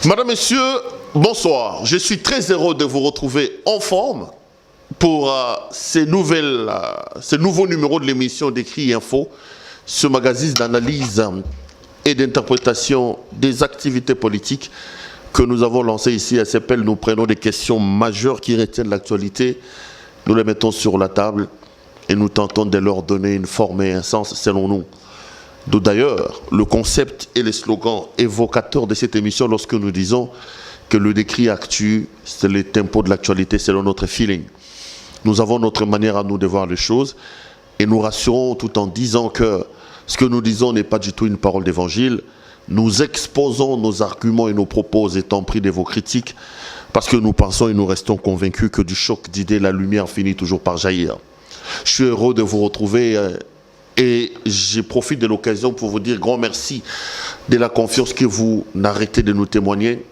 Madame, Messieurs, bonsoir. Je suis très heureux de vous retrouver en forme pour ces nouveaux numéros de l'émission d'Écrit Info, ce magazine d'analyse et d'interprétation des activités politiques que nous avons lancé ici à CEPEL. Nous prenons des questions majeures qui retiennent l'actualité, nous les mettons sur la table et nous tentons de leur donner une forme et un sens selon nous. D'où d'ailleurs le concept et les slogans évocateurs de cette émission lorsque nous disons que le décrit actu, c'est le tempo de l'actualité selon notre feeling. Nous avons notre manière à nous de voir les choses et nous rassurons tout en disant que ce que nous disons n'est pas du tout une parole d'évangile. Nous exposons nos arguments et nos propos étant pris de vos critiques parce que nous pensons et nous restons convaincus que du choc d'idées, la lumière finit toujours par jaillir. Je suis heureux de vous retrouver et je profite de l'occasion pour vous dire grand merci de la confiance que vous n'arrêtez de nous témoigner.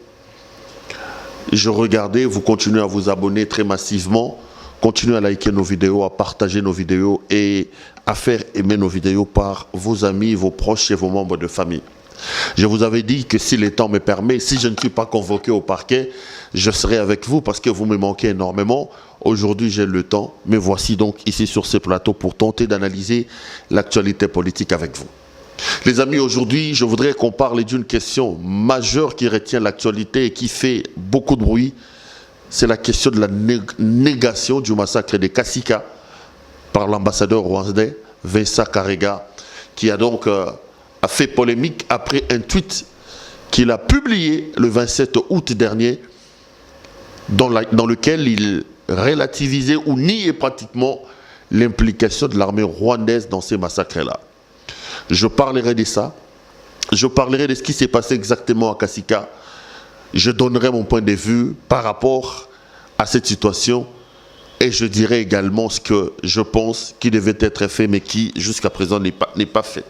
Je regardais, vous continuez à vous abonner très massivement, continuez à liker nos vidéos, à partager nos vidéos et à faire aimer nos vidéos par vos amis, vos proches et vos membres de famille. Je vous avais dit que si le temps me permet, si je ne suis pas convoqué au parquet, je serai avec vous parce que vous me manquez énormément. Aujourd'hui, j'ai le temps, mais voici donc ici sur ce plateau pour tenter d'analyser l'actualité politique avec vous. Les amis, aujourd'hui, je voudrais qu'on parle d'une question majeure qui retient l'actualité et qui fait beaucoup de bruit. C'est la question de la négation du massacre des Kasika par l'ambassadeur rwandais Vincent Karega, qui a donc a fait polémique après un tweet qu'il a publié le 27 août dernier dans lequel il relativisait ou niait pratiquement l'implication de l'armée rwandaise dans ces massacres-là. Je parlerai de ça. Je parlerai de ce qui s'est passé exactement à Kasika. Je donnerai mon point de vue par rapport à cette situation et je dirai également ce que je pense qui devait être fait mais qui jusqu'à présent n'est pas fait.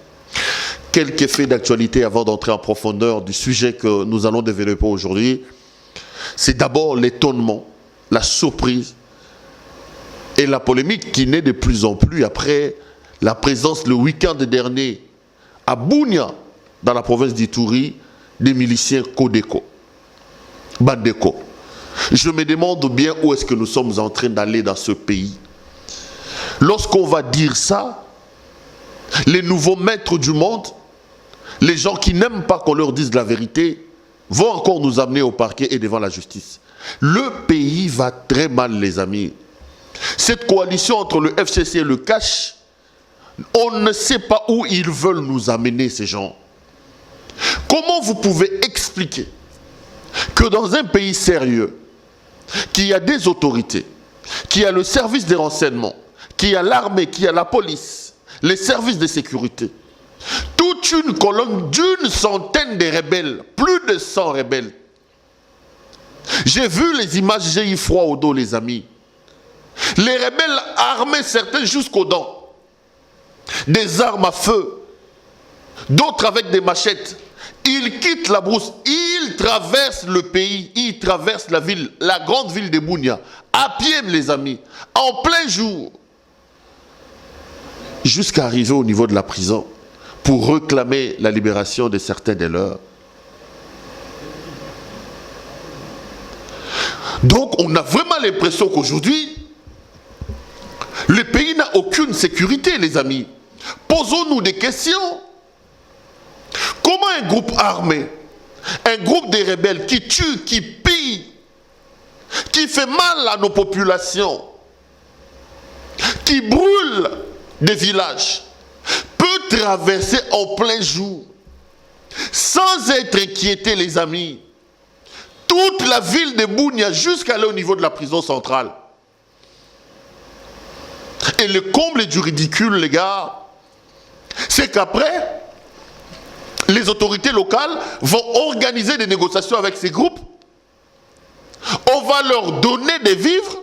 Quelques faits d'actualité avant d'entrer en profondeur du sujet que nous allons développer aujourd'hui. C'est d'abord l'étonnement, la surprise et la polémique qui naît de plus en plus après la présence le week-end dernier à Bunia, dans la province d'Ituri, des miliciens Codeco, Bandeko. Je me demande bien où est-ce que nous sommes en train d'aller dans ce pays. Lorsqu'on va dire ça, les nouveaux maîtres du monde, les gens qui n'aiment pas qu'on leur dise la vérité, vont encore nous amener au parquet et devant la justice. Le pays va très mal, les amis. Cette coalition entre le FCC et le Cash, on ne sait pas où ils veulent nous amener, ces gens. Comment vous pouvez expliquer que dans un pays sérieux, qui a des autorités, qui a le service des renseignements, qui a l'armée, qui a la police, les services de sécurité, toute une colonne d'une centaine de rebelles, plus de 100 rebelles. J'ai vu les images, j'ai eu froid au dos, les amis. Les rebelles armés, certains jusqu'aux dents, des armes à feu, d'autres avec des machettes. Ils quittent la brousse, ils traversent le pays, ils traversent la ville, la grande ville de Bunia, à pied, les amis, en plein jour, jusqu'à arriver au niveau de la prison pour réclamer la libération de certains de leurs. Donc on a vraiment l'impression qu'aujourd'hui, le pays n'a aucune sécurité, les amis. Posons-nous des questions. Comment un groupe armé, un groupe de rebelles qui tue, qui pille, qui fait mal à nos populations, qui brûle des villages, peut traverser en plein jour, sans être inquiété, les amis, toute la ville de Bunia jusqu'à là au niveau de la prison centrale. Et le comble du ridicule, les gars, c'est qu'après, les autorités locales vont organiser des négociations avec ces groupes. On va leur donner des vivres.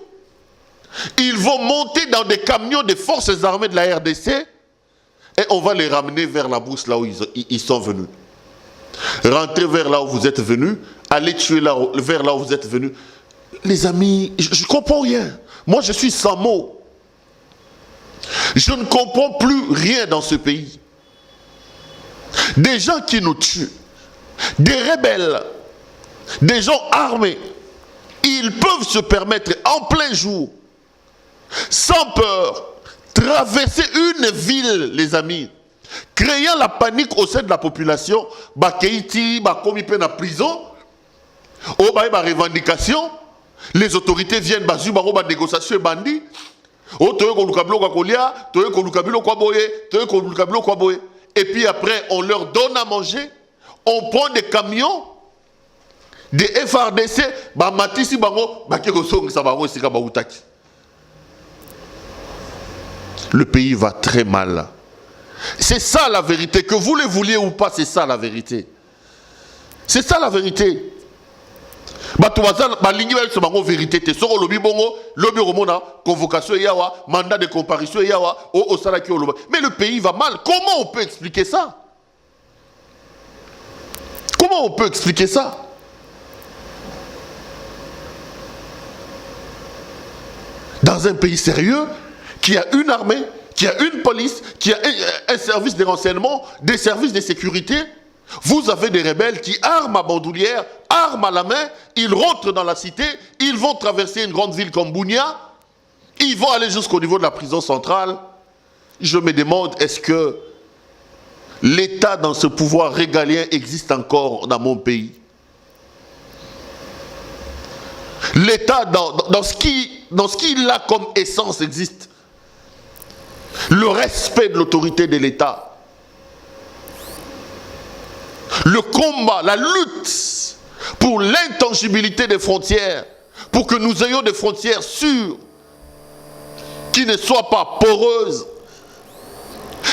Ils vont monter dans des camions des forces armées de la RDC et on va les ramener vers la brousse là où ils sont venus. Rentrez vers là où vous êtes venus, allez tuer vers là où vous êtes venus. Les amis, je ne comprends rien. Moi, je suis sans mots. Je ne comprends plus rien dans ce pays. Des gens qui nous tuent, des rebelles des gens armés, ils peuvent se permettre en plein jour, sans peur, traverser une ville, les amis, créant la panique au sein de la population, Bakeiti, Bakomi pe na prison, au bail ba revendication, les autorités viennent bazu baro ba négociation bandi, au toyo ko lukablo kwa kolia, toyo ko lukablo kwa boye, toyo ko lukablo kwa boye, et puis après on leur donne à manger, on prend des camions, des FRDC, ba matisi bango, ba ke ko songisa bango sika ba utaki. Le pays va très mal. C'est ça la vérité. Que vous le vouliez ou pas, c'est ça la vérité. C'est ça la vérité. Vérité. Convocation, mandat de comparution, mais le pays va mal. Comment on peut expliquer ça? Comment on peut expliquer ça? Dans un pays sérieux, qui a une armée, qui a une police, qui a un service de renseignement, des services de sécurité, vous avez des rebelles qui arment à bandoulière, arment à la main, ils rentrent dans la cité, ils vont traverser une grande ville comme Bunia, ils vont aller jusqu'au niveau de la prison centrale. Je me demande, est-ce que l'État dans ce pouvoir régalien existe encore dans mon pays? L'État dans ce qu'il a comme essence existe. Le respect de l'autorité de l'État. Le combat, la lutte pour l'intangibilité des frontières, pour que nous ayons des frontières sûres, qui ne soient pas poreuses.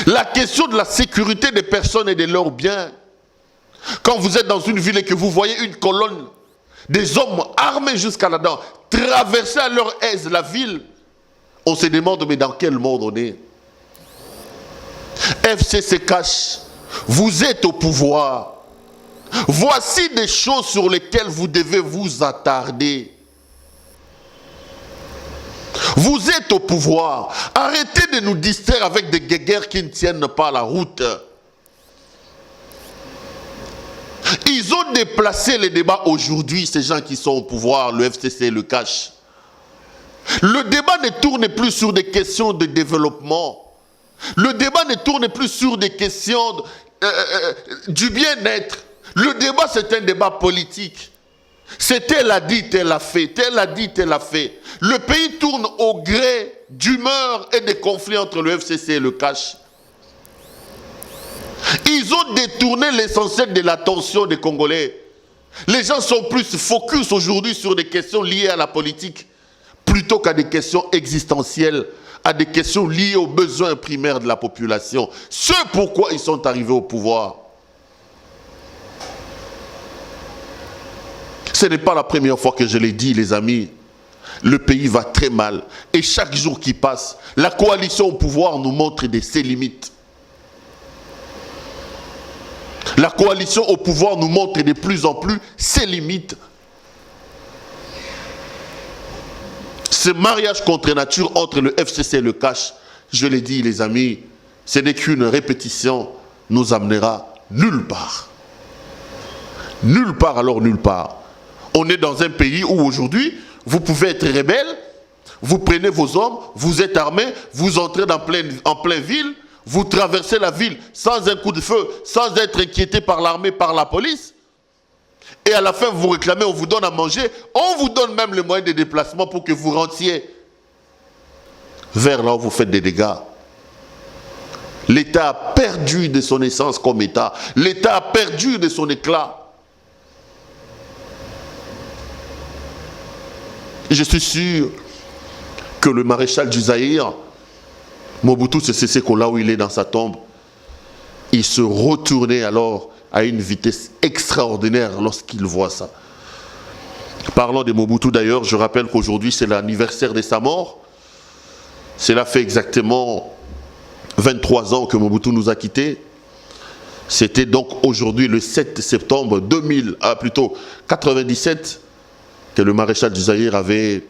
La question de la sécurité des personnes et de leurs biens. Quand vous êtes dans une ville et que vous voyez une colonne, des hommes armés jusqu'à là-dedans, traverser à leur aise la ville, on se demande, mais dans quel monde on est? FCC cache, vous êtes au pouvoir. Voici des choses sur lesquelles vous devez vous attarder. Vous êtes au pouvoir. Arrêtez de nous distraire avec des guéguerres qui ne tiennent pas la route. Ils ont déplacé les débats aujourd'hui, ces gens qui sont au pouvoir, le FCC le cache. Le débat ne tourne plus sur des questions de développement. Le débat ne tourne plus sur des questions du bien-être. Le débat, c'est un débat politique. C'est tel a dit, tel a fait. Tel a dit, tel a fait. Le pays tourne au gré d'humeur et des conflits entre le FCC et le cache. Ils ont détourné l'essentiel de l'attention des Congolais. Les gens sont plus focus aujourd'hui sur des questions liées à la politique plutôt qu'à des questions existentielles, à des questions liées aux besoins primaires de la population. C'est pourquoi ils sont arrivés au pouvoir. Ce n'est pas la première fois que je l'ai dit, les amis. Le pays va très mal. Et chaque jour qui passe, la coalition au pouvoir nous montre ses limites. La coalition au pouvoir nous montre de plus en plus ses limites. Ce mariage contre nature entre le FCC et le cache, je l'ai dit les amis, ce n'est qu'une répétition, nous amènera nulle part. Nulle part, alors nulle part. On est dans un pays où aujourd'hui, vous pouvez être rebelle, vous prenez vos hommes, vous êtes armés, vous entrez en pleine ville, vous traversez la ville sans un coup de feu, sans être inquiété par l'armée, par la police. Et à la fin, vous réclamez, on vous donne à manger, on vous donne même les moyens de déplacement pour que vous rentiez vers là où vous faites des dégâts. L'État a perdu de son essence comme État. L'État a perdu de son éclat. Et je suis sûr que le maréchal du Zaïre, Mobutu Sese Seko, là où il est dans sa tombe, il se retournait alors à une vitesse extraordinaire lorsqu'il voit ça. Parlant de Mobutu d'ailleurs, je rappelle qu'aujourd'hui c'est l'anniversaire de sa mort. Cela fait exactement 23 ans que Mobutu nous a quittés. C'était donc aujourd'hui le 7 septembre 97 que le maréchal du Zaïre avait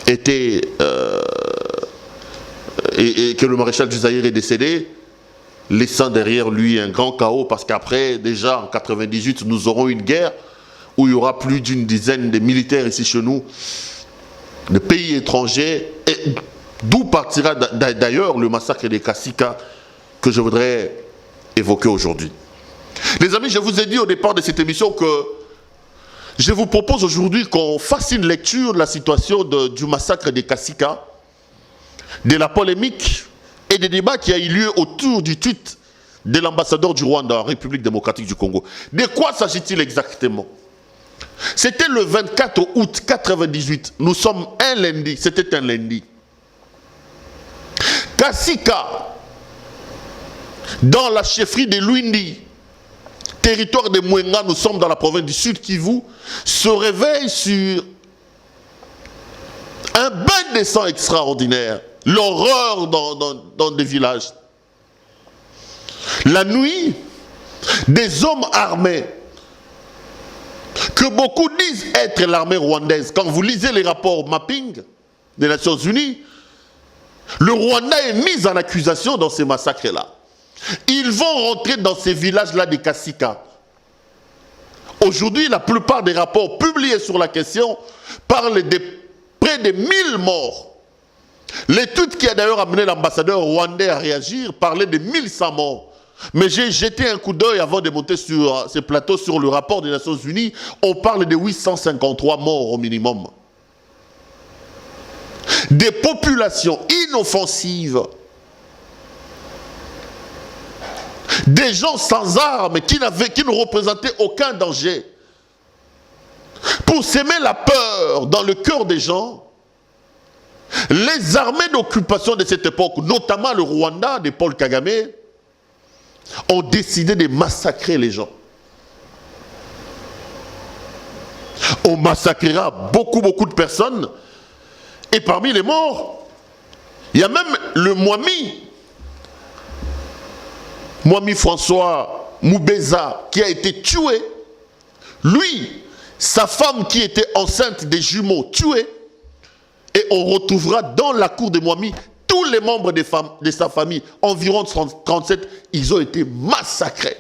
été et que le maréchal du Zaïre est décédé. laissant derrière lui un grand chaos, parce qu'après, déjà en 98, nous aurons une guerre où il y aura plus d'une dizaine de militaires ici chez nous, de pays étrangers, et d'où partira d'ailleurs le massacre des Kasika que je voudrais évoquer aujourd'hui. Les amis, je vous ai dit au départ de cette émission que je vous propose aujourd'hui qu'on fasse une lecture de la situation du massacre des Kasika, de la polémique et des débats qui a eu lieu autour du tweet de l'ambassadeur du Rwanda en République démocratique du Congo. De quoi s'agit-il exactement? C'était le 24 août 1998. Nous sommes un lundi. C'était un lundi. Kasika, dans la chefferie de Luindi, territoire de Mwenga, nous sommes dans la province du Sud Kivu, se réveille sur un bain de sang extraordinaire. L'horreur dans des villages. La nuit, des hommes armés, que beaucoup disent être l'armée rwandaise. Quand vous lisez les rapports mapping des Nations Unies, le Rwanda est mis en accusation dans ces massacres-là. Ils vont rentrer dans ces villages-là des Kasika. Aujourd'hui, la plupart des rapports publiés sur la question parlent de près de 1000 morts. L'étude qui a d'ailleurs amené l'ambassadeur rwandais à réagir parlait de 1100 morts. Mais j'ai jeté un coup d'œil avant de monter sur ces plateaux sur le rapport des Nations Unies. On parle de 853 morts au minimum. Des populations inoffensives. Des gens sans armes qui ne représentaient aucun danger. Pour s'aimer la peur dans le cœur des gens, les armées d'occupation de cette époque, notamment le Rwanda de Paul Kagame, ont décidé de massacrer les gens. On massacrera beaucoup de personnes. Et parmi les morts, il y a même le Mwami François Moubeza, qui a été tué. Lui, sa femme qui était enceinte des jumeaux, tuée. Et on retrouvera dans la cour de Mwami tous les membres de sa famille, environ 37, ils ont été massacrés.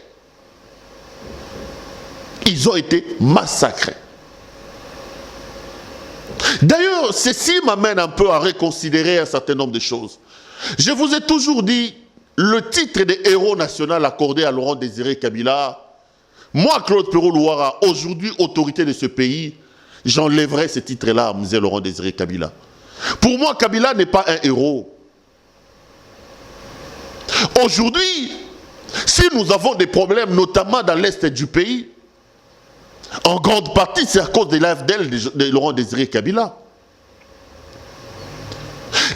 Ils ont été massacrés. D'ailleurs, ceci m'amène un peu à reconsidérer un certain nombre de choses. Je vous ai toujours dit, le titre de héros national accordé à Laurent Désiré Kabila, moi, Claude Péroul-Louara, aujourd'hui autorité de ce pays, j'enlèverai ce titre-là à M. Laurent Désiré Kabila. Pour moi, Kabila n'est pas un héros. Aujourd'hui, si nous avons des problèmes, notamment dans l'est du pays, en grande partie, c'est à cause de l'AFDL de Laurent Désiré Kabila.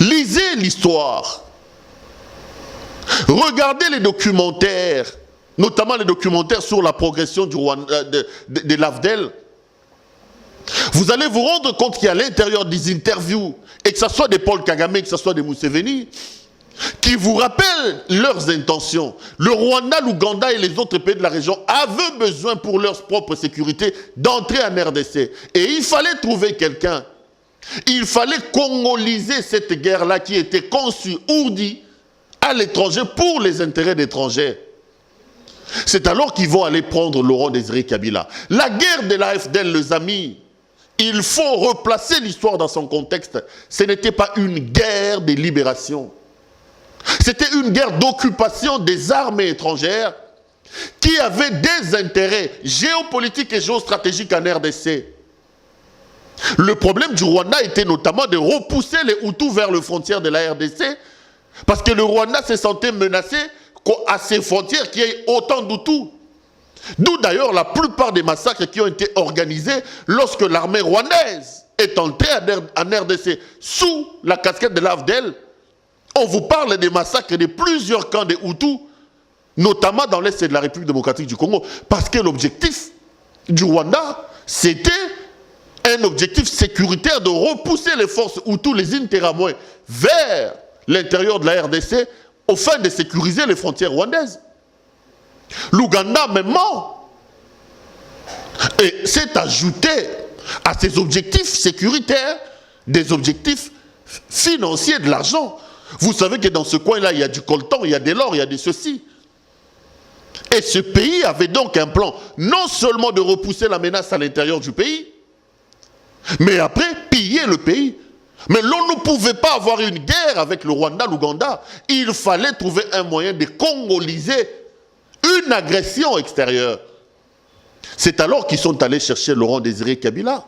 Lisez l'histoire. Regardez les documentaires, notamment les documentaires sur la progression de l'AFDL. Vous allez vous rendre compte qu'il y a à l'intérieur des interviews, et que ce soit de Paul Kagame, que ce soit de Museveni, qui vous rappellent leurs intentions. Le Rwanda, l'Ouganda et les autres pays de la région avaient besoin pour leur propre sécurité d'entrer en RDC. Et il fallait trouver quelqu'un. Il fallait congoliser cette guerre-là qui était conçue, ourdie, à l'étranger pour les intérêts d'étrangers. C'est alors qu'ils vont aller prendre Laurent Désiré Kabila. La guerre de l'AFDL, les amis, il faut replacer l'histoire dans son contexte. Ce n'était pas une guerre de libération. C'était une guerre d'occupation des armées étrangères qui avaient des intérêts géopolitiques et géostratégiques en RDC. Le problème du Rwanda était notamment de repousser les Hutus vers les frontières de la RDC parce que le Rwanda se sentait menacé à ses frontières qu'il y ait autant d'Hutus. D'où d'ailleurs la plupart des massacres qui ont été organisés lorsque l'armée rwandaise est entrée en RDC sous la casquette de l'AFDL. On vous parle des massacres de plusieurs camps de Hutus, notamment dans l'Est de la République démocratique du Congo, parce que l'objectif du Rwanda, c'était un objectif sécuritaire de repousser les forces Hutus, les Interahamwe, vers l'intérieur de la RDC, au fin de sécuriser les frontières rwandaises. L'Ouganda, même, s'est ajouté à ces objectifs sécuritaires des objectifs financiers, de l'argent. Vous savez que dans ce coin-là, il y a du coltan, il y a de l'or, il y a de ceci. Et ce pays avait donc un plan, non seulement de repousser la menace à l'intérieur du pays, mais après, piller le pays. Mais l'on ne pouvait pas avoir une guerre avec le Rwanda, l'Ouganda. Il fallait trouver un moyen de congoliser une agression extérieure. C'est alors qu'ils sont allés chercher Laurent Désiré Kabila.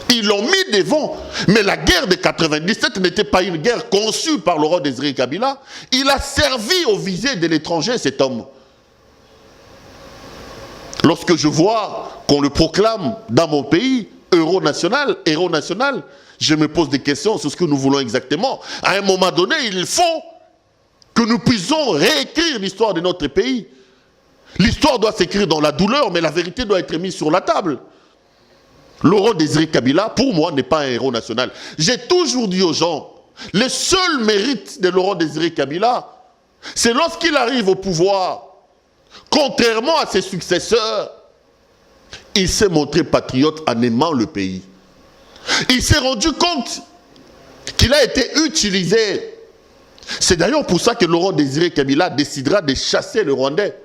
Ils l'ont mis devant. Mais la guerre de 97 n'était pas une guerre conçue par Laurent Désiré Kabila. Il a servi au visée de l'étranger, cet homme. Lorsque je vois qu'on le proclame dans mon pays, héros national, je me pose des questions sur ce que nous voulons exactement. À un moment donné, il faut que nous puissions réécrire l'histoire de notre pays. L'histoire doit s'écrire dans la douleur, mais la vérité doit être mise sur la table. Laurent Désiré Kabila, pour moi, n'est pas un héros national. J'ai toujours dit aux gens, le seul mérite de Laurent Désiré Kabila, c'est lorsqu'il arrive au pouvoir, contrairement à ses successeurs, il s'est montré patriote en aimant le pays. Il s'est rendu compte qu'il a été utilisé. C'est d'ailleurs pour ça que Laurent Désiré Kabila décidera de chasser le Rwandais.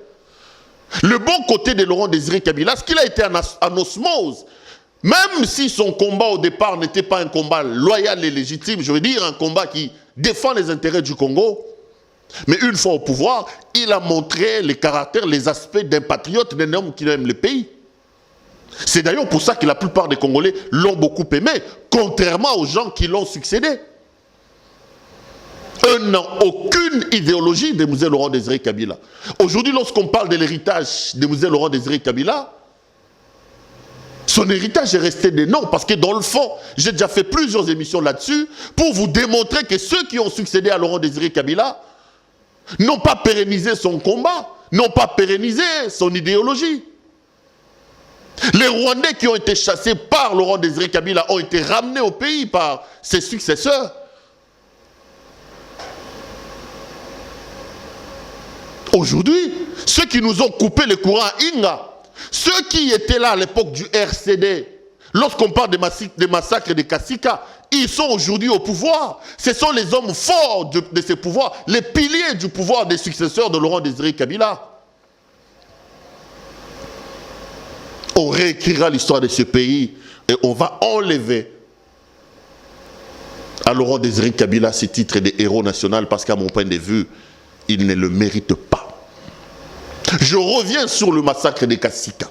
Le bon côté de Laurent Désiré Kabila, c'est qu'il a été en osmose. Même si son combat au départ n'était pas un combat loyal et légitime, je veux dire un combat qui défend les intérêts du Congo, mais une fois au pouvoir, il a montré les caractères, les aspects d'un patriote, d'un homme qui aime le pays. C'est d'ailleurs pour ça que la plupart des Congolais l'ont beaucoup aimé, contrairement aux gens qui l'ont succédé. Eux n'ont aucune idéologie de M. Laurent Désiré Kabila. Aujourd'hui, lorsqu'on parle de l'héritage de M. Laurent Désiré Kabila, son héritage est resté des noms, parce que dans le fond, j'ai déjà fait plusieurs émissions là-dessus, pour vous démontrer que ceux qui ont succédé à Laurent Désiré Kabila n'ont pas pérennisé son combat, n'ont pas pérennisé son idéologie. Les Rwandais qui ont été chassés par Laurent Désiré Kabila ont été ramenés au pays par ses successeurs. Aujourd'hui, ceux qui nous ont coupé le courant à Inga, ceux qui étaient là à l'époque du RCD, lorsqu'on parle des massacres de Kasika, ils sont aujourd'hui au pouvoir. Ce sont les hommes forts de ces pouvoirs, les piliers du pouvoir des successeurs de Laurent Désiré Kabila. On réécrira l'histoire de ce pays et on va enlever à Laurent Désiré Kabila ce titre de héros national parce qu'à mon point de vue, il ne le mérite pas. Je reviens sur le massacre de Kasika.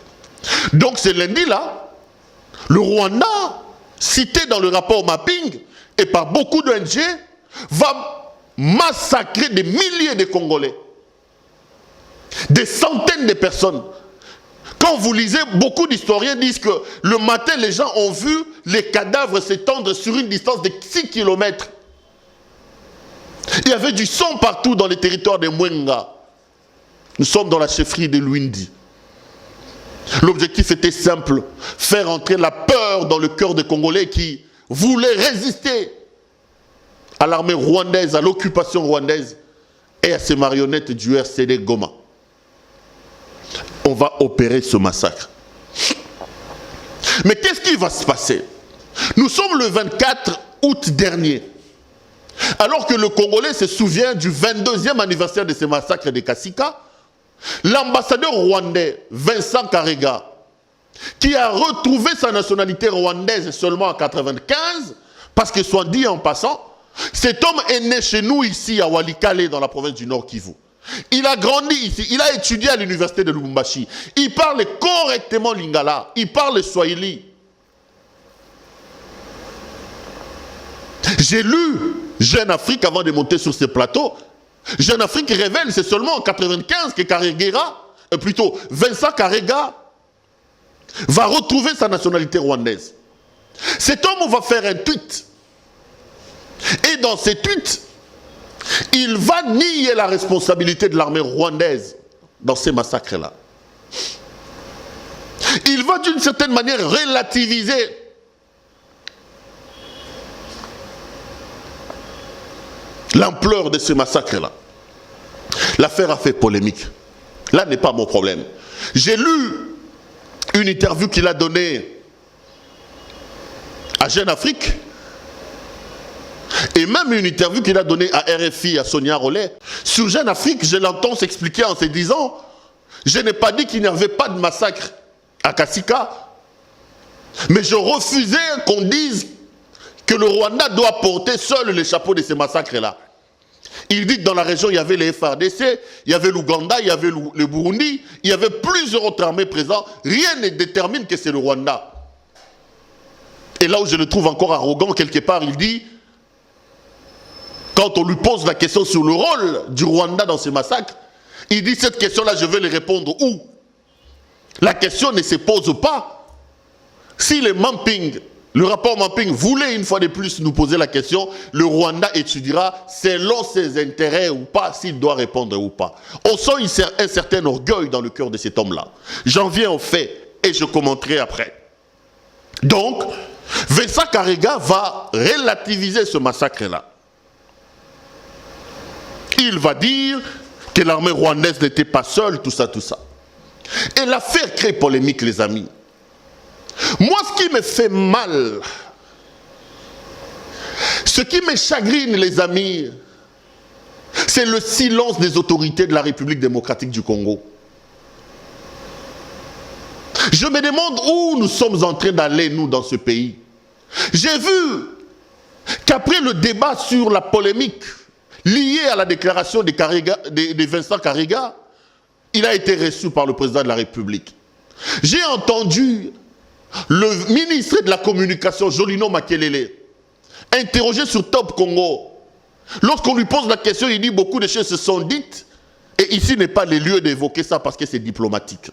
Donc ce lundi-là, le Rwanda, cité dans le rapport mapping et par beaucoup d'ONG, va massacrer des milliers de Congolais. Des centaines de personnes. Quand vous lisez, beaucoup d'historiens disent que le matin, les gens ont vu les cadavres s'étendre sur une distance de 6 km. Il y avait du sang partout dans les territoires de Mwenga. Nous sommes dans la chefferie de Luindi. L'objectif était simple, faire entrer la peur dans le cœur des Congolais qui voulaient résister à l'armée rwandaise, à l'occupation rwandaise et à ces marionnettes du RCD Goma. On va opérer ce massacre. Mais qu'est-ce qui va se passer? Nous sommes le 24 août dernier. Alors que le Congolais se souvient du 22e anniversaire de ce massacre de Kasika, l'ambassadeur rwandais Vincent Karega, qui a retrouvé sa nationalité rwandaise seulement en 1995, parce que soit dit en passant, cet homme est né chez nous ici à Walikale dans la province du Nord Kivu. Il a grandi ici, il a étudié à l'université de Lubumbashi. Il parle correctement lingala, il parle swahili. J'ai lu Jeune Afrique avant de monter sur ce plateau. Jeune Afrique révèle, c'est seulement en 1995 que Vincent Karega va retrouver sa nationalité rwandaise. Cet homme va faire un tweet. Et dans ce tweet, il va nier la responsabilité de l'armée rwandaise dans ces massacres-là. Il va d'une certaine manière relativiser l'ampleur de ce massacre-là. L'affaire a fait polémique. Là n'est pas mon problème. J'ai lu une interview qu'il a donnée à Jeune Afrique. Et même une interview qu'il a donnée à RFI, à Sonia Rollet, sur Jeune Afrique, je l'entends s'expliquer en se disant, je n'ai pas dit qu'il n'y avait pas de massacre à Kasika, mais je refusais qu'on dise que le Rwanda doit porter seul le chapeau de ces massacres-là. Il dit que dans la région, il y avait les FARDC, il y avait l'Ouganda, il y avait le Burundi, il y avait plusieurs autres armées présentes. Rien ne détermine que c'est le Rwanda. Et là où je le trouve encore arrogant, quelque part, il dit, quand on lui pose la question sur le rôle du Rwanda dans ces massacres, il dit, cette question-là, je vais les répondre où? La question ne se pose pas. Si les Mamping, le rapport Mamping voulait une fois de plus nous poser la question, le Rwanda étudiera selon ses intérêts ou pas, s'il doit répondre ou pas. On sent un certain orgueil dans le cœur de cet homme-là. J'en viens au fait et je commenterai après. Donc, Vincent Karega va relativiser ce massacre-là. Il va dire que l'armée rwandaise n'était pas seule, tout ça, tout ça. Et l'affaire crée polémique, les amis. Moi, ce qui me fait mal, ce qui me chagrine, les amis, c'est le silence des autorités de la République démocratique du Congo. Je me demande où nous sommes en train d'aller, nous, dans ce pays. J'ai vu qu'après le débat sur la polémique liée à la déclaration de Vincent Karega, il a été reçu par le président de la République. J'ai entendu le ministre de la Communication, Jolino Makelele, interrogé sur Top Congo. Lorsqu'on lui pose la question, il dit beaucoup de choses se sont dites. Et ici n'est pas le lieu d'évoquer ça parce que c'est diplomatique.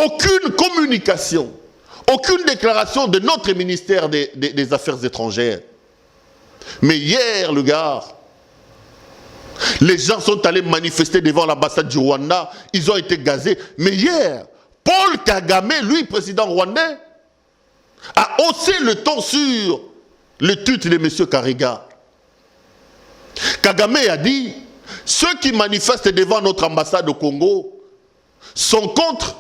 Aucune communication, aucune déclaration de notre ministère des Affaires étrangères. Mais hier, le gars, les gens sont allés manifester devant l'ambassade du Rwanda. Ils ont été gazés. Mais hier, Paul Kagame, lui, président rwandais, a haussé le ton sur le tweet de M. Karega. Kagame a dit, ceux qui manifestent devant notre ambassade au Congo sont contre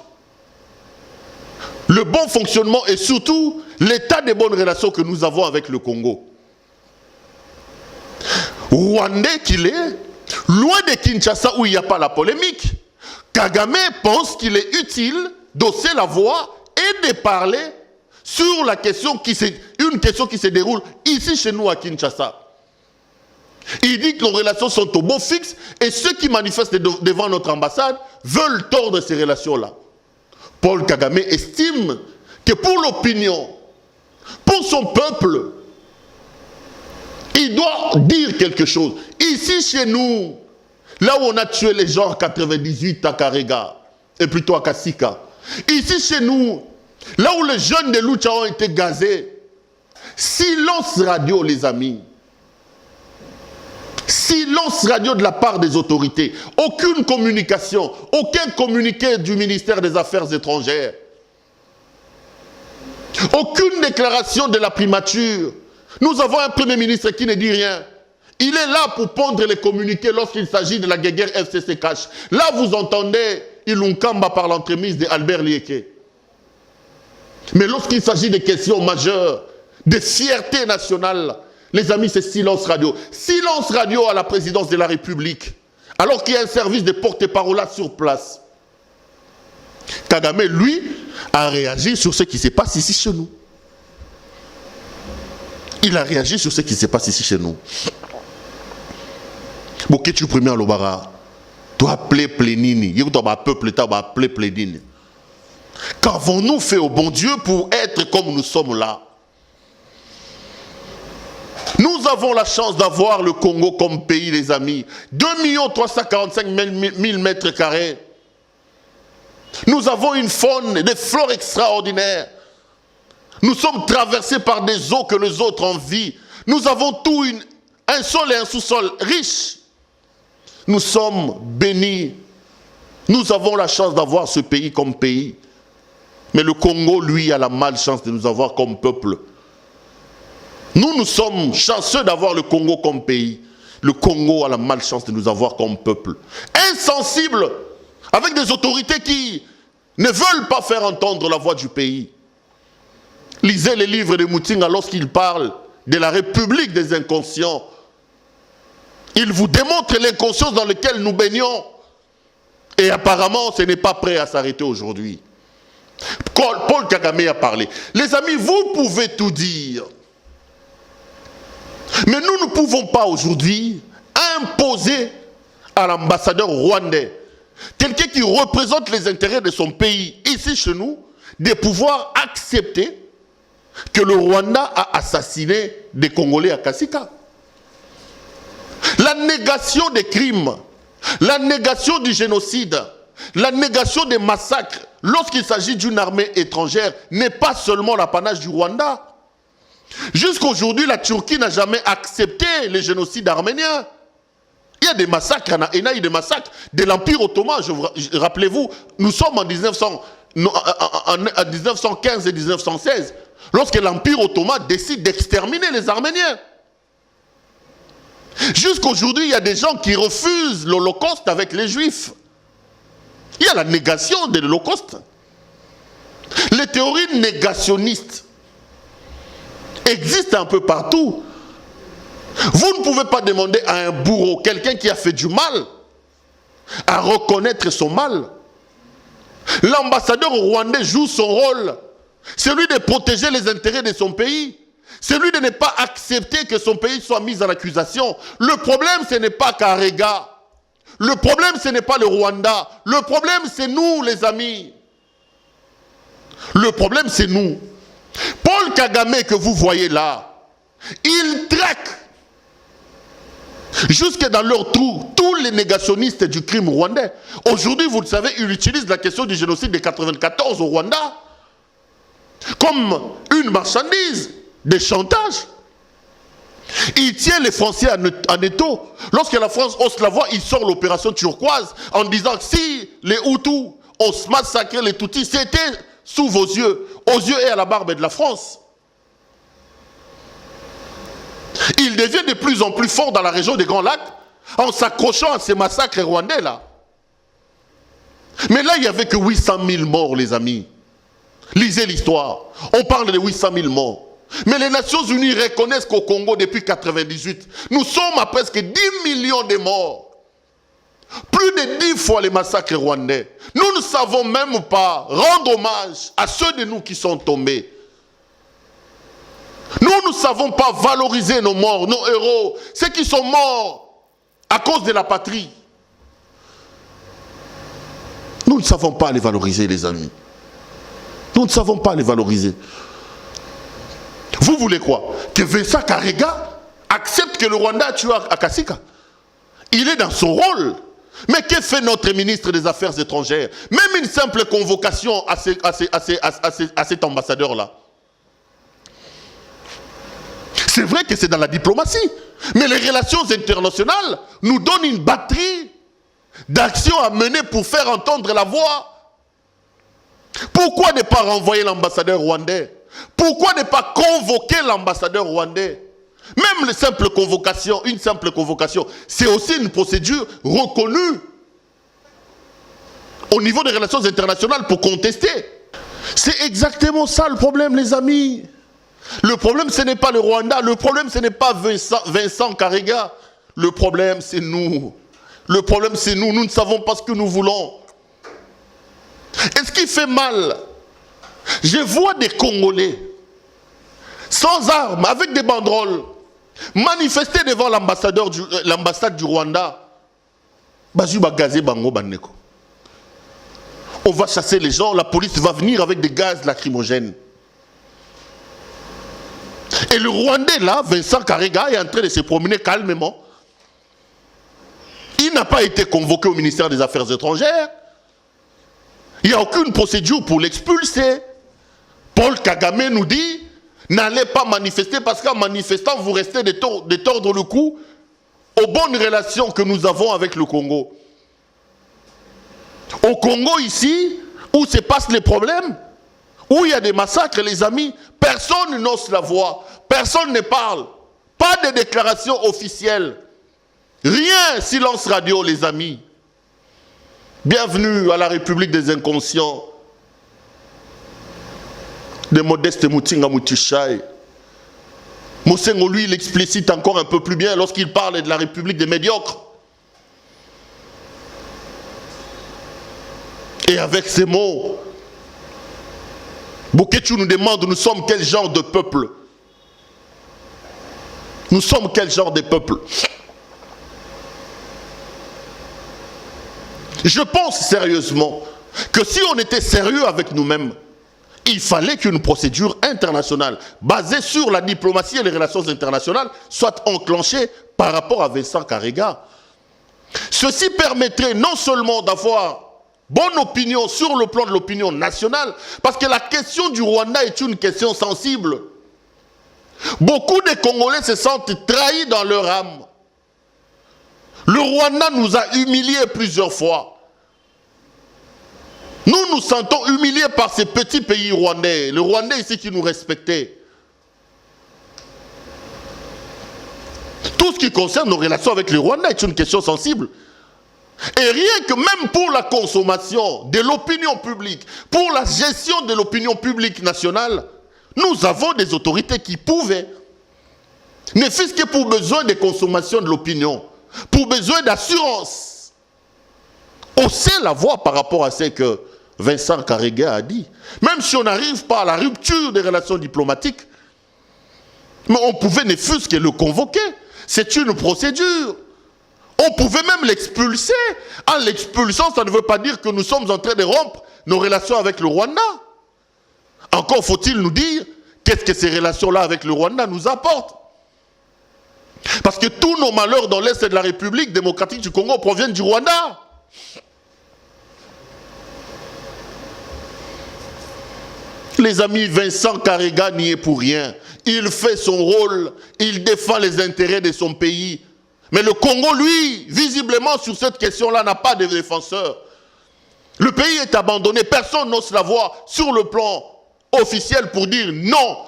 le bon fonctionnement et surtout l'état des bonnes relations que nous avons avec le Congo. Rwandais qu'il est, loin de Kinshasa où il n'y a pas la polémique, Kagame pense qu'il est utile d'hausser la voix et de parler sur la question une question qui se déroule ici chez nous à Kinshasa. Il dit que nos relations sont au beau fixe et ceux qui manifestent devant notre ambassade veulent tordre ces relations-là. Paul Kagame estime que pour l'opinion, pour son peuple, il doit dire quelque chose. Ici chez nous, là où on a tué les gens en 98 à Karega, et plutôt à Kasika. Ici chez nous, là où les jeunes de Lucha ont été gazés, silence radio, les amis. Silence radio de la part des autorités. Aucune communication, aucun communiqué du ministère des Affaires étrangères. Aucune déclaration de la primature. Nous avons un premier ministre qui ne dit rien. Il est là pour pondre les communiqués lorsqu'il s'agit de la guerre FCC Cash. Là, vous entendez Ilunkamba par l'entremise d'Albert Lieke. Mais lorsqu'il s'agit de questions majeures, de fierté nationale, les amis, c'est silence radio. Silence radio à la présidence de la République, alors qu'il y a un service de porte-parole là sur place. Kagame, lui, a réagi sur ce qui se passe ici chez nous. Il a réagi sur ce qui se passe ici chez nous. Boké tu premier à l'Obara, tu as appelé Plénini, tu as peuple, tu as appelé Plénini. Qu'avons-nous fait au bon Dieu pour être comme nous sommes là? Nous avons la chance d'avoir le Congo comme pays, les amis. 2 345 000 mètres carrés. Nous avons une faune, des flores extraordinaires. Nous sommes traversés par des eaux que les autres envient. Nous avons tout, un sol et un sous-sol riches. Nous sommes bénis. Nous avons la chance d'avoir ce pays comme pays. Mais le Congo, lui, a la malchance de nous avoir comme peuple. Nous sommes chanceux d'avoir le Congo comme pays. Le Congo a la malchance de nous avoir comme peuple. Insensible, avec des autorités qui ne veulent pas faire entendre la voix du pays. Lisez les livres de Moutinga lorsqu'il parle de la République des inconscients. Il vous démontre l'inconscience dans laquelle nous baignons. Et apparemment, ce n'est pas prêt à s'arrêter aujourd'hui. Paul Kagame a parlé. Les amis, vous pouvez tout dire. Mais nous ne pouvons pas aujourd'hui imposer à l'ambassadeur rwandais, quelqu'un qui représente les intérêts de son pays ici chez nous, de pouvoir accepter que le Rwanda a assassiné des Congolais à Kasika. La négation des crimes, la négation du génocide, la négation des massacres, lorsqu'il s'agit d'une armée étrangère, n'est pas seulement l'apanage du Rwanda. Jusqu'à aujourd'hui, la Turquie n'a jamais accepté le génocide arménien. Il y a des massacres, il y a eu des massacres de l'Empire ottoman. Rappelez-vous, nous sommes en 1915 et 1916, lorsque l'Empire ottoman décide d'exterminer les Arméniens. Jusqu'à aujourd'hui, il y a des gens qui refusent l'Holocauste avec les Juifs. Il y a la négation de l'Holocauste. Les théories négationnistes existent un peu partout. Vous ne pouvez pas demander à un bourreau, quelqu'un qui a fait du mal, à reconnaître son mal. L'ambassadeur rwandais joue son rôle, celui de protéger les intérêts de son pays, celui de ne pas accepter que son pays soit mis en accusation. Le problème, ce n'est pas Karega. Le problème, ce n'est pas le Rwanda. Le problème, c'est nous, les amis. Le problème, c'est nous. Paul Kagame que vous voyez là, il traque jusque dans leur trou tous les négationnistes du crime rwandais. Aujourd'hui, vous le savez, il utilise la question du génocide de 1994 au Rwanda comme une marchandise de chantage. Il tient les Français en étau. Lorsque la France hausse la voix, il sort l'opération turquoise en disant que si les Hutus ont massacré les Tutsis, c'était sous vos yeux, aux yeux et à la barbe de la France. Il devient de plus en plus fort dans la région des Grands Lacs en s'accrochant à ces massacres rwandais là. Mais là, il n'y avait que 800 000 morts, les amis. Lisez l'histoire. On parle de 800 000 morts. Mais les Nations Unies reconnaissent qu'au Congo, depuis 1998, nous sommes à presque 10 millions de morts. Plus de 10 fois les massacres rwandais. Nous ne savons même pas rendre hommage à ceux de nous qui sont tombés. Nous ne savons pas valoriser nos morts, nos héros, ceux qui sont morts à cause de la patrie. Nous ne savons pas les valoriser, les amis. Nous ne savons pas les valoriser. Vous voulez quoi? Que Vincent Karega accepte que le Rwanda a tué à Kasika? Il est dans son rôle. Mais que fait notre ministre des Affaires étrangères? Même une simple convocation à cet ambassadeur-là. C'est vrai que c'est dans la diplomatie. Mais les relations internationales nous donnent une batterie d'actions à mener pour faire entendre la voix. Pourquoi ne pas renvoyer l'ambassadeur rwandais? Pourquoi ne pas convoquer l'ambassadeur rwandais? Même une simple convocation, c'est aussi une procédure reconnue au niveau des relations internationales pour contester. C'est exactement ça le problème, les amis. Le problème, ce n'est pas le Rwanda. Le problème, ce n'est pas Vincent Karega. Le problème, c'est nous. Le problème, c'est nous. Nous ne savons pas ce que nous voulons. Et ce qui fait mal, je vois des Congolais sans armes, avec des banderoles, manifester devant l'ambassade du Rwanda. On va chasser les gens, la police va venir avec des gaz lacrymogènes. Et le Rwandais là, Vincent Karega, est en train de se promener calmement. Il n'a pas été convoqué au ministère des Affaires étrangères. Il n'y a aucune procédure pour l'expulser. Paul Kagame nous dit, n'allez pas manifester parce qu'en manifestant, vous restez de tordre le cou aux bonnes relations que nous avons avec le Congo. Au Congo ici, où se passent les problèmes, où il y a des massacres, les amis, personne n'ose la voix, personne ne parle. Pas de déclaration officielle. Rien, silence radio, les amis. Bienvenue à la République des inconscients. De Modeste Mutinga Mutishai. Mosengo, lui, il explicite encore un peu plus bien lorsqu'il parle de la République des médiocres. Et avec ces mots, Boketu nous demande, nous sommes quel genre de peuple? Nous sommes quel genre de peuple? Je pense sérieusement que si on était sérieux avec nous-mêmes, il fallait qu'une procédure internationale basée sur la diplomatie et les relations internationales soit enclenchée par rapport à Vincent Karega. Ceci permettrait non seulement d'avoir bonne opinion sur le plan de l'opinion nationale, parce que la question du Rwanda est une question sensible. Beaucoup de Congolais se sentent trahis dans leur âme. Le Rwanda nous a humiliés plusieurs fois. Nous nous sentons humiliés par ces petits pays rwandais. Le Rwandais ici qui nous respectait. Tout ce qui concerne nos relations avec le Rwanda est une question sensible. Et rien que même pour la consommation de l'opinion publique, pour la gestion de l'opinion publique nationale, nous avons des autorités qui pouvaient, ne fût-ce que pour besoin de consommation de l'opinion, pour besoin d'assurance, hausser la voix par rapport à ce que Vincent Karega a dit. Même si on n'arrive pas à la rupture des relations diplomatiques, mais on pouvait ne fût-ce que le convoquer. C'est une procédure. On pouvait même l'expulser. En l'expulsant, ça ne veut pas dire que nous sommes en train de rompre nos relations avec le Rwanda. Encore faut-il nous dire qu'est-ce que ces relations-là avec le Rwanda nous apportent. Parce que tous nos malheurs dans l'Est de la République démocratique du Congo proviennent du Rwanda. Les amis, Vincent Karega n'y est pour rien. Il fait son rôle, il défend les intérêts de son pays. Mais le Congo, lui, visiblement sur cette question-là, n'a pas de défenseur. Le pays est abandonné, personne n'ose la voir sur le plan officiel pour dire non.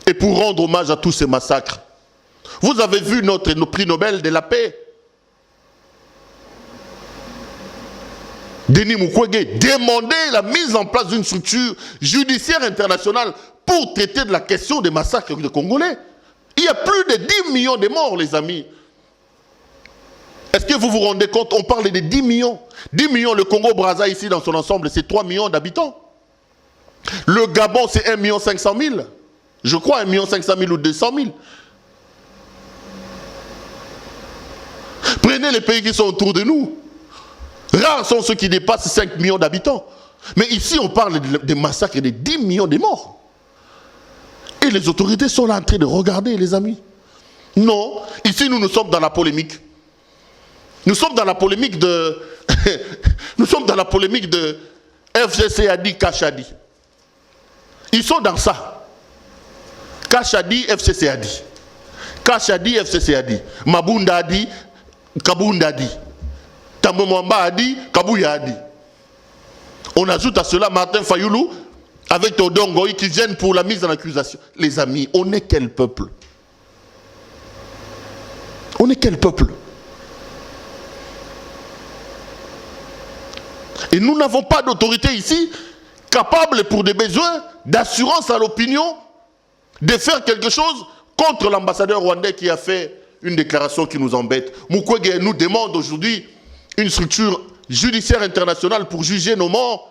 Et pour rendre hommage à tous ces massacres. Vous avez vu notre prix Nobel de la paix. Denis Mukwege demandait la mise en place d'une structure judiciaire internationale pour traiter de la question des massacres des Congolais. Il y a plus de 10 millions de morts, les amis. Est-ce que vous vous rendez compte? On parle de 10 millions. 10 millions, le Congo-Brazza ici dans son ensemble, c'est 3 millions d'habitants. Le Gabon, c'est 1 500 000. Je crois 1 500 000 ou 200 000. Prenez les pays qui sont autour de nous. Rares sont ceux qui dépassent 5 millions d'habitants. Mais ici, on parle des massacres et de 10 millions de morts. Et les autorités sont là en train de regarder, les amis. Non, ici, nous sommes dans la polémique. Nous sommes dans la polémique de... nous sommes dans la polémique de FCC a dit, Kash a dit. Ils sont dans ça. Kash a dit, FCC a dit. Kash a dit, FCC a dit. Mabunda a dit, Kabunda a dit. Tambo Mwamba a dit, Kabouya a dit. On ajoute à cela Martin Fayoulou avec Todong Ngoï qui viennent pour la mise en accusation. Les amis, on est quel peuple? On est quel peuple? Et nous n'avons pas d'autorité ici capable pour des besoins d'assurance à l'opinion de faire quelque chose contre l'ambassadeur rwandais qui a fait une déclaration qui nous embête. Mukwege nous demande aujourd'hui une structure judiciaire internationale pour juger nos morts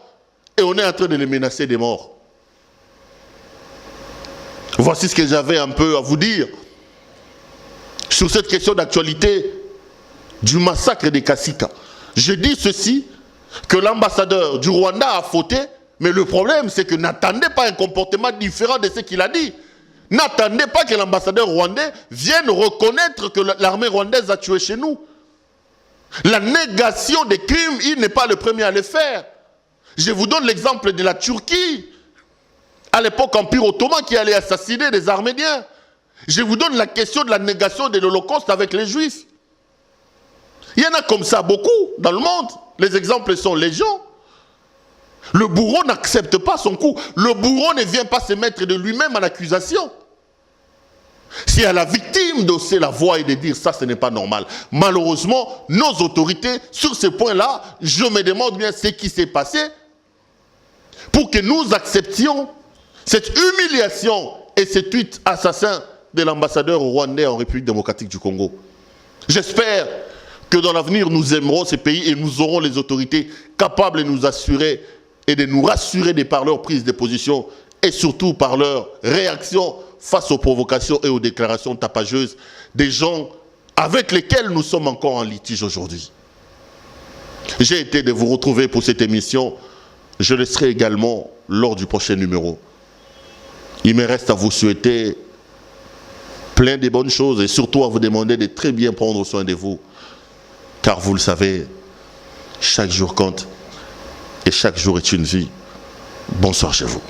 et on est en train de les menacer des morts. Voici ce que j'avais un peu à vous dire sur cette question d'actualité du massacre des Kasika. Je dis ceci, que l'ambassadeur du Rwanda a fauté, mais le problème c'est que n'attendez pas un comportement différent de ce qu'il a dit. N'attendez pas que l'ambassadeur rwandais vienne reconnaître que l'armée rwandaise a tué chez nous. La négation des crimes, il n'est pas le premier à le faire. Je vous donne l'exemple de la Turquie, à l'époque Empire ottoman, qui allait assassiner des Arméniens. Je vous donne la question de la négation de l'Holocauste avec les Juifs. Il y en a comme ça beaucoup dans le monde. Les exemples sont légion. Le bourreau n'accepte pas son coup. Le bourreau ne vient pas se mettre de lui-même en accusation. C'est à la victime d'hausser la voix et de dire ça, ce n'est pas normal. Malheureusement, nos autorités, sur ce point-là, je me demande bien ce qui s'est passé pour que nous acceptions cette humiliation et ces tweets assassins de l'ambassadeur rwandais en République démocratique du Congo. J'espère que dans l'avenir, nous aimerons ces pays et nous aurons les autorités capables de nous assurer et de nous rassurer par leur prise de position et surtout par leur réaction face aux provocations et aux déclarations tapageuses des gens avec lesquels nous sommes encore en litige aujourd'hui. J'ai été de vous retrouver pour cette émission. Je le serai également lors du prochain numéro. Il me reste à vous souhaiter plein de bonnes choses et surtout à vous demander de très bien prendre soin de vous. Car vous le savez, chaque jour compte et chaque jour est une vie. Bonsoir chez vous.